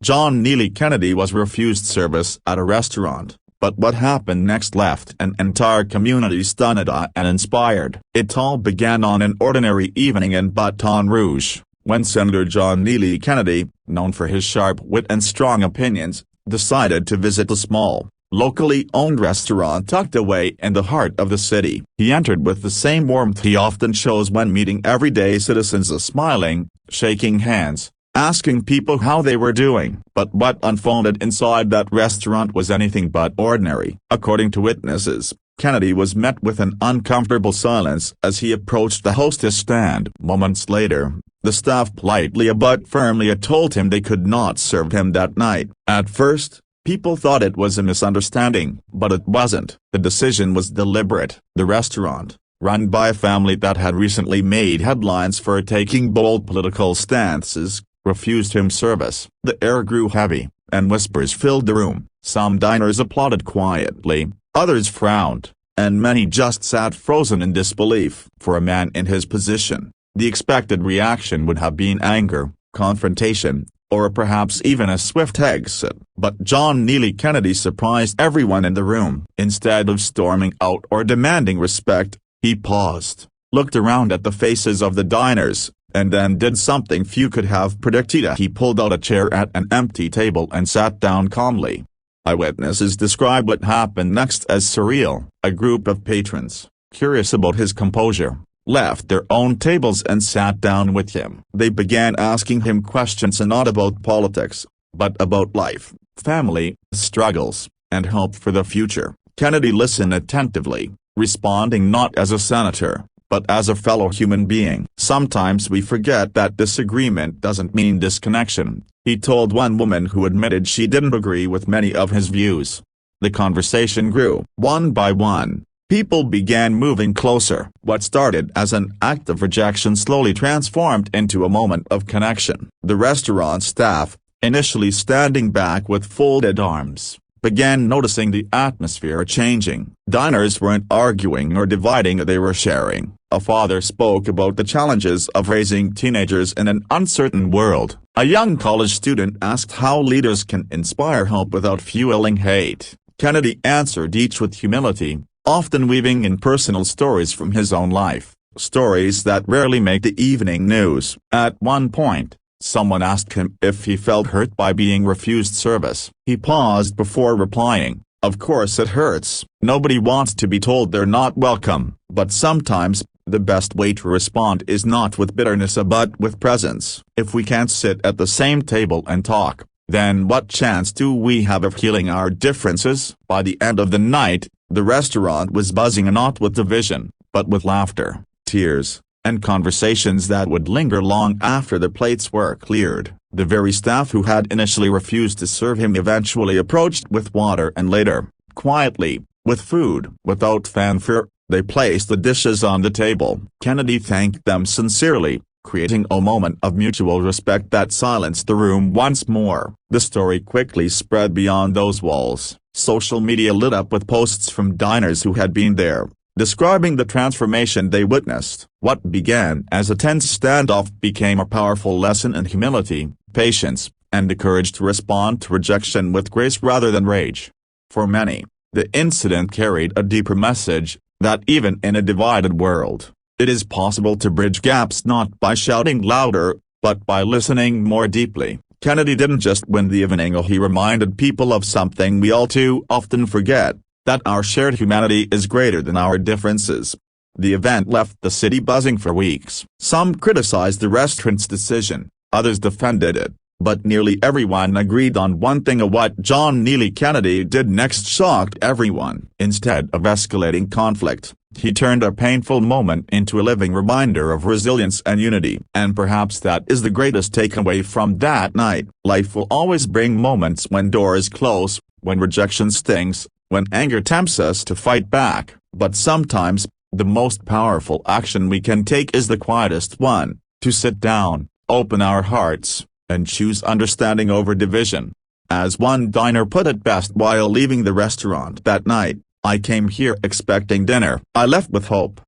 John Neely Kennedy was refused service at a restaurant, but what happened next left an entire community stunned and inspired. It all began on an ordinary evening in Baton Rouge, when Senator John Neely Kennedy, known for his sharp wit and strong opinions, decided to visit a small, locally owned restaurant tucked away in the heart of the city. He entered with the same warmth he often shows when meeting everyday citizens, smiling, shaking hands, asking people how they were doing. But what unfolded inside that restaurant was anything but ordinary. According to witnesses, Kennedy was met with an uncomfortable silence as he approached the hostess stand. Moments later, the staff politely but firmly told him they could not serve him that night. At first, people thought it was a misunderstanding, but it wasn't. The decision was deliberate. The restaurant, run by a family that had recently made headlines for taking bold political stances, refused him service. The air grew heavy, and whispers filled the room. Some diners applauded quietly, others frowned, and many just sat frozen in disbelief. For a man in his position, the expected reaction would have been anger, confrontation, or perhaps even a swift exit. But John Neely Kennedy surprised everyone in the room. Instead of storming out or demanding respect, he paused, looked around at the faces of the diners, and then did something few could have predicted. He pulled out a chair at an empty table and sat down calmly. Eyewitnesses describe what happened next as surreal. A group of patrons, curious about his composure, left their own tables and sat down with him. They began asking him questions not about politics, but about life, family, struggles, and hope for the future. Kennedy listened attentively, responding not as a senator, but as a fellow human being. "Sometimes we forget that disagreement doesn't mean disconnection," he told one woman who admitted she didn't agree with many of his views. The conversation grew. One by one, people began moving closer. What started as an act of rejection slowly transformed into a moment of connection. The restaurant staff, initially standing back with folded arms, began noticing the atmosphere changing. Diners weren't arguing or dividing, they were sharing. A father spoke about the challenges of raising teenagers in an uncertain world. A young college student asked how leaders can inspire hope without fueling hate. Kennedy answered each with humility, often weaving in personal stories from his own life, stories that rarely make the evening news. At one point, someone asked him if he felt hurt by being refused service. He paused before replying, "Of course it hurts. Nobody wants to be told they're not welcome. But sometimes, the best way to respond is not with bitterness but with presence. If we can't sit at the same table and talk, then what chance do we have of healing our differences?" By the end of the night, the restaurant was buzzing not with division, but with laughter, tears, and conversations that would linger long after the plates were cleared. The very staff who had initially refused to serve him eventually approached with water and later, quietly, with food. Without fanfare, they placed the dishes on the table. Kennedy thanked them sincerely, creating a moment of mutual respect that silenced the room once more. The story quickly spread beyond those walls. Social media lit up with posts from diners who had been there, describing the transformation they witnessed. What began as a tense standoff became a powerful lesson in humility, patience, and the courage to respond to rejection with grace rather than rage. For many, the incident carried a deeper message, that even in a divided world, it is possible to bridge gaps not by shouting louder, but by listening more deeply. Kennedy didn't just win the evening, he reminded people of something we all too often forget, that our shared humanity is greater than our differences. The event left the city buzzing for weeks. Some criticized the restaurant's decision, others defended it, but nearly everyone agreed on one thing: what John Neely Kennedy did next shocked everyone. Instead of escalating conflict, he turned a painful moment into a living reminder of resilience and unity. And perhaps that is the greatest takeaway from that night. Life will always bring moments when doors close, when rejection stings, when anger tempts us to fight back, but sometimes, the most powerful action we can take is the quietest one: to sit down, open our hearts, and choose understanding over division. As one diner put it best while leaving the restaurant that night, "I came here expecting dinner. I left with hope."